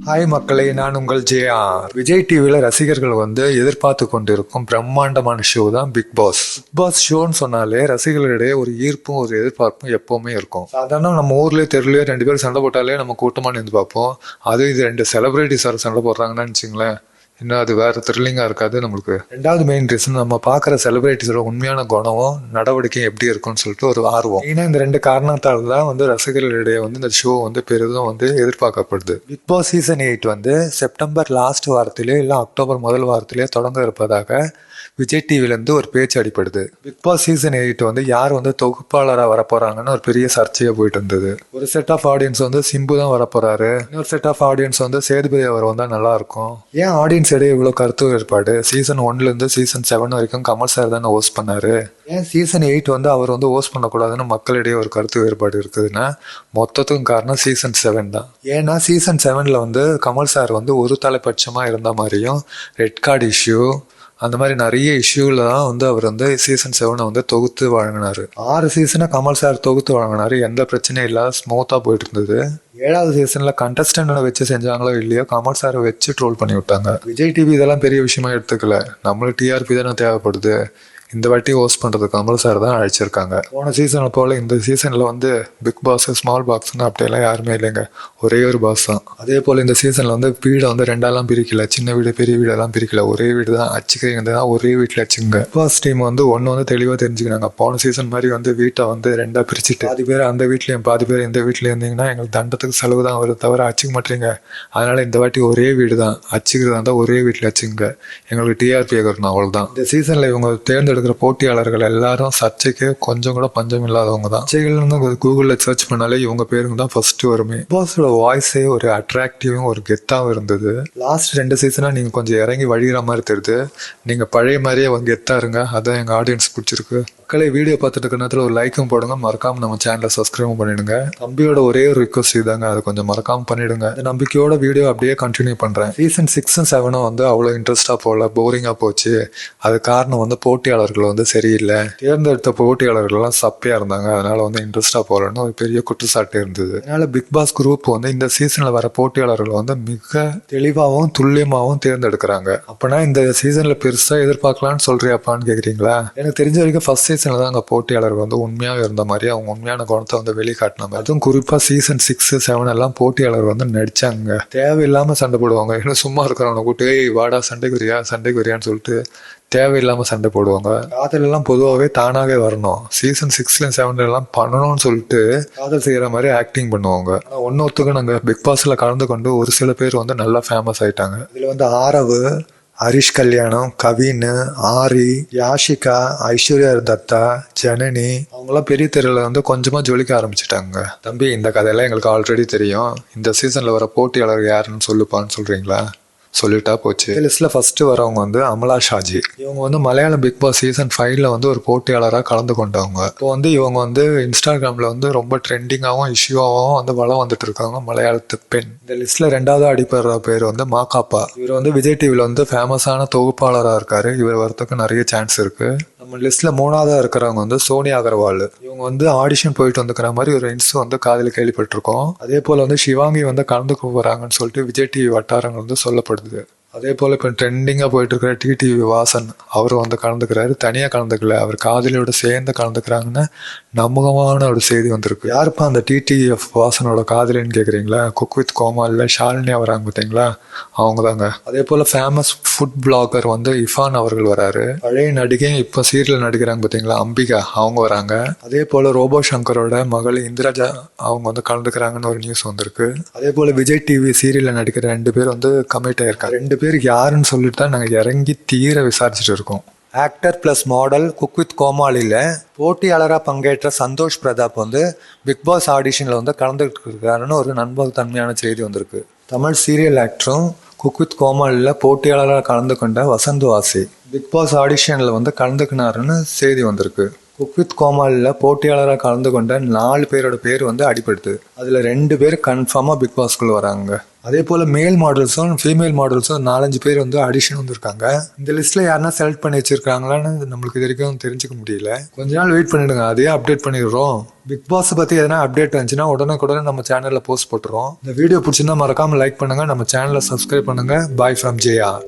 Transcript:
Hi மக்களே, நான் உங்கள் ஜேஆர். விஜய் டிவியில் ரசிகர்கள் எதிர்பார்த்து கொண்டிருக்கும் பிரம்மாண்டமான ஷோ தான் பிக் பாஸ். பிக் பாஸ் ஷோன்னு சொன்னாலே ரசிகர்களிடையே ஒரு ஈர்ப்பும் ஒரு எதிர்பார்ப்பும் எப்பவுமே இருக்கும். சாதாரண நம்ம ஊர்லேயே தெருலேயே 2 பேர் சண்டை போட்டாலே நம்ம கூட்டமாக நின்று பார்ப்போம். அது இது 2 செலிபிரிட்டிஸ் சண்டை போடுறாங்கன்னு வச்சுங்களேன், இன்னும் அது வேறு த்ரில்லிங்காக இருக்காது நம்மளுக்கு. ரெண்டாவது மெயின் ரீசன், நம்ம பார்க்குற செலிபிரிட்டிஸோட உண்மையான குணமும் நடவடிக்கையும் எப்படி இருக்குன்னு சொல்லிட்டு ஒரு ஆர்வம். மெயினாக இந்த 2 காரணத்தால் தான் ரசிகர்களிடையே இந்த ஷோ பெரிதும் எதிர்பார்க்கப்படுது. Bigg Boss season 8 September last வாரத்திலே இல்லை அக்டோபர் முதல் வாரத்திலே தொடங்க இருப்பதாக விஜய் டிவிலேருந்து ஒரு பேச்சு அடிப்படுது. பிக் பாஸ் சீசன் 8 யார் தொகுப்பாளராக வரப்போறாங்கன்னு ஒரு பெரிய சர்ச்சையாக போயிட்டு இருந்தது. ஒரு செட் ஆஃப் ஆடியன்ஸ் சிம்பு தான் வரப்போறாரு, இன்னொரு செட் ஆஃப் ஆடியன்ஸ் சேதுபதி அவர் வந்தால் நல்லா இருக்கும். ஏன் ஆடியன்ஸ் இடையே இவ்வளோ கருத்து வேறுபாடு? சீசன் 1லேருந்து சீசன் 7 வரைக்கும் கமல் சார் தானே ஹோஸ்ட் பண்ணாரு. ஏன் சீசன் 8 அவர் ஹோஸ்ட் பண்ணக்கூடாதுன்னு மக்களிடையே ஒரு கருத்து வேறுபாடு இருக்குதுன்னா மொத்தத்துக்கும் காரணம் சீசன் 7 தான். ஏன்னா சீசன் 7ல் கமல் சார் ஒரு தலைப்பட்சமாக இருந்த மாதிரியும் ரெட் கார்டு இஷ்யூ அந்த மாதிரி நிறைய இஷ்யூவில் தான் அவர் சீசன் 7 தொகுத்து வழங்கினார். 6 சீசனை கமல் சார் தொகுத்து வழங்கினார். எந்த பிரச்சனையும் இல்லாத ஸ்மூத்தாக போயிட்டு இருந்தது. 7வது சீசனில் கண்டஸ்டன்ட் வச்சு செஞ்சாங்களோ இல்லையோ கமல் சாரை வச்சு ட்ரோல் பண்ணி விட்டாங்க. விஜய் டிவி இதெல்லாம் பெரிய விஷயமா எடுத்துக்கல. நம்மளுக்கு டிஆர்பி தானே தேவைப்படுது. இந்த வாட்டி ஹோஸ்ட் பண்ணுறது கமல் சார் தான் அழைச்சிருக்காங்க. போன சீசனை போல் இந்த சீசனில் பிக் பாஸ் ஸ்மால் பாக்ஸ்னு அப்படியெல்லாம் யாருமே இல்லைங்க, ஒரே ஒரு பாஸ் தான். அதே போல் இந்த சீசனில் வீடை ரெண்டாலாம் பிரிக்கல, சின்ன வீடு பெரிய வீடெல்லாம் பிரிக்கல, ஒரே வீடு தான் அச்சுக்கிறீங்க தான், ஒரே வீட்டில் வச்சுங்க. பிக் பாஸ் டீம் ஒன்று தெளிவாக தெரிஞ்சுக்கிறாங்க. போன சீசன் மாதிரி வீட்டை ரெண்டாக பிரிச்சுட்டு பாதி பேர் அந்த வீட்லேயும் பாதி பேர் இந்த வீட்டில் இருந்தீங்கன்னா எங்களுக்கு தண்டத்துக்கு செலவு தான் வருது தவிர அச்சுக்க மாட்டீங்க. அதனால் இந்த வாட்டி ஒரே வீடு தான், அச்சுக்கிறதா இருந்தால் ஒரே வீட்டில் வச்சுங்க, எங்களுக்கு டிஆர்பி ஆகணும், அவ்வளோதான். இந்த சீசனில் இவங்க தேர்ந்தெடுக்கிற போட்டியாளர்கள் எல்லாரும் சர்ச்சைக்கு கொஞ்சம் கூட பஞ்சம் இல்லாதவங்க தான். சர்ச்சைகள் கூகுளில் சர்ச் பண்ணாலே இவங்க பேருங்க தான் ஃபர்ஸ்ட் வருமே. பாஸோட வாய்ஸே ஒரு அட்ராக்டிவும் ஒரு கெத்தாகவும் இருந்தது. லாஸ்ட் 2 சீசனாக நீங்கள் கொஞ்சம் இறங்கி வழிகிற மாதிரி தெரியுது. நீங்கள் பழைய மாதிரியே கெத்தாக இருங்க, அதான் எங்கள் ஆடியன்ஸ் பிடிச்சிருக்கு. மக்களை வீடியோ பார்த்துட்டு இருக்க நேரத்தில் ஒரு லைக்கும் போடுங்க, மறக்காம நம்ம சேனலை சப்ஸ்கிரைபும் பண்ணிடுங்க. தம்பியோட ஒரே ஒரு ரிக்வஸ்ட் இதாங்க, அதை கொஞ்சம் மறக்காம பண்ணிடுங்க. இந்த நம்பிக்கையோட வீடியோ அப்படியே கண்டினியூ பண்ணுறேன். சீசன் 6 7 அவ்வளோ இன்ட்ரெஸ்டாக போகல, போரிங்காக போச்சு. அது காரணம் போட்டியாளர்கள் சரியில்லை, தேர்ந்தெடுத்த போட்டியாளர்கள்லாம் சப்பையாக இருந்தாங்க, அதனால இன்ட்ரெஸ்டாக போகலன்னு ஒரு பெரிய குற்றச்சாட்டு இருந்தது. அதனால பிக் பாஸ் குரூப் இந்த சீசனில் வர போட்டியாளர்கள் மிக தெளிவாகவும் துல்லியமாகவும் தேர்ந்தெடுக்கிறாங்க. அப்போனா இந்த சீசனில் பெருசாக எதிர்பார்க்கலான்னு சொல்றியாப்பான்னு கேட்குறீங்களா? எனக்கு தெரிஞ்ச வரைக்கும் ஃபர்ஸ்ட் சீசனில் தான் அங்கே போட்டியாளர்கள் உண்மையாக இருந்த மாதிரி அவங்க உண்மையான குணத்தை வெளிக்காட்டின மாதிரி. அதுவும் குறிப்பாக சீசன் 6 7 எல்லாம் போட்டியாளர் நடிச்சாங்க. தேவையில்லாமல் சண்டை போடுவாங்க. இன்னும் சும்மா இருக்கிறவங்க கூட்டு வாடா சண்டைக்கு வரியான்னு சொல்லிட்டு தேவையில்லாமல் சண்டை போடுவாங்க. காதல் எல்லாம் பொதுவாகவே தானாகவே வரணும். சீசன் 6 7 எல்லாம் பண்ணணும்னு சொல்லிட்டு காதல் செய்கிற மாதிரி ஆக்டிங் பண்ணுவாங்க. ஆனால் ஒன்னொத்துக்கு நாங்கள் பிக் பாஸில் கலந்து கொண்டு ஒரு சில பேர் நல்லா ஃபேமஸ் ஆயிட்டாங்க. இதில் ஆரவு, ஹரிஷ் கல்யாணம், கவின், ஆரி, யாஷிகா, ஐஸ்வர்யா தத்தா, ஜனனி அவங்களாம் பெரிய தெருவில் கொஞ்சமாக ஜொலிக்க ஆரம்பிச்சிட்டாங்க. தம்பி, இந்த கதையெல்லாம் எங்களுக்கு ஆல்ரெடி தெரியும். இந்த சீசனில் வர போட்டியாளர் யாருன்னு சொல்லுப்பான்னு சொல்கிறீங்களா? சொல்லிட்டா போச்சு. லிஸ்ட்ல ஃபர்ஸ்ட் வரவங்க அமலா ஷாஜி. இவங்க மலையாளம் பிக் பாஸ் சீசன் 5ல ஒரு போட்டியாளராக கலந்து கொண்டவங்க. இப்போ இவங்க இன்ஸ்டாகிராம்ல ரொம்ப ட்ரெண்டிங்காகவும் இஷ்யூவாகவும் வளம் வந்துட்டு இருக்காங்க, மலையாளத்து பெண். இந்த லிஸ்ட்ல 2வது அடிப்படுற பேர் மாகாப்பா. இவர் விஜய் டிவில ஃபேமஸான தொகுப்பாளராக இருக்காரு. இவர் வரத்துக்கு நிறைய சான்ஸ் இருக்கு. நம்ம லிஸ்ட்ல 3வதா இருக்கிறவங்க சோனியா அகர்வால். இவங்க ஆடிஷன் போயிட்டு வந்துக்கிற மாதிரி ஒரு இன்ஸ் காதில் கேள்விப்பட்டிருக்கோம். அதே போல சிவாங்கி கலந்துக்க போறாங்கன்னு சொல்லிட்டு விஜய் டிவி வட்டாரங்கள் சொல்லப்படுது. அதே போல் இப்போ ட்ரெண்டிங்காக போயிட்டு இருக்கிற டிடிவி வாசன் அவர் கலந்துக்கிறாரு. தனியாக கலந்துக்கல, அவர் காதலியோட சேர்ந்து கலந்துக்கிறாங்கன்னு நம்பகமான ஒரு செய்தி வந்திருக்கு. யாருப்பா அந்த டிடிஎஃப் வாசனோட காதலின்னு கேட்குறீங்களா? குக் வித் கோமாலில் ஷாலினியா வராங்க பார்த்தீங்களா, அவங்க தாங்க. அதே போல் ஃபேமஸ் ஃபுட் பிளாகர் இஃபான் அவர்கள் வராரு. பழைய நடிகை இப்போ சீரியல் நடிக்கிறாங்க பார்த்தீங்களா, அம்பிகா, அவங்க வராங்க. அதே போல் ரோபோ சங்கரோட மகள் இந்திராஜா அவங்க கலந்துக்கிறாங்கன்னு ஒரு நியூஸ் வந்திருக்கு. அதே போல் விஜய் டிவி சீரியலில் நடிக்கிற 2 பேர் கமிட் ஆயிருக்காங்க. 2 பேர் யாருன்னு சொல்லிட்டு தான் நாங்கள் இறங்கி தீர விசாரிச்சுட்டு இருக்கோம். Actor plus model cook with கோமாளியில் போட்டியாளராக பங்கேற்ற சந்தோஷ் பிரதாப் பிக் பாஸ் ஆடிஷனில் கலந்துக்கிட்டு இருக்காருன்னு ஒரு நண்பகத்தன்மையான செய்தி வந்திருக்கு. தமிழ் சீரியல் ஆக்டரும் குக் வித் கோமாளியில் போட்டியாளராக கலந்து கொண்ட வசந்த் வாசி பிக் பாஸ் ஆடிஷனில் கலந்துக்கினாருன்னு செய்தி வந்திருக்கு. குக் வித் கோமாளில் போட்டியாளராக கலந்து கொண்ட 4 பேரோட பேர் அடிபடுது. அதில் 2 பேர் கன்ஃபார்மாக பிக் பாஸ்குள்ளே வராங்க. அதே போல் மேல் மாடல்ஸும் ஃபீமேல் மாடல்ஸும் 4-5 பேர் வந்து அடிஷன் வந்திருக்காங்க. இந்த லிஸ்ட்டில் யாருன்னா செலக்ட் பண்ணி வச்சிருக்காங்களான்னு நம்மளுக்கு இது வரைக்கும் தெரிஞ்சுக்க முடியல. கொஞ்ச நாள் வெயிட் பண்ணிடுங்க, அதையே அப்டேட் பண்ணிடுறோம். பிக் பாஸ் பற்றி எதனா அப்டேட் இருந்துச்சுன்னா உடனே நம்ம சேனலில் போஸ்ட் போட்டுறோம். இந்த வீடியோ பிடிச்சிருந்தா மறக்காமல் லைக் பண்ணுங்கள், நம்ம சேனலை சப்ஸ்கிரைப் பண்ணுங்கள். Bye from JR.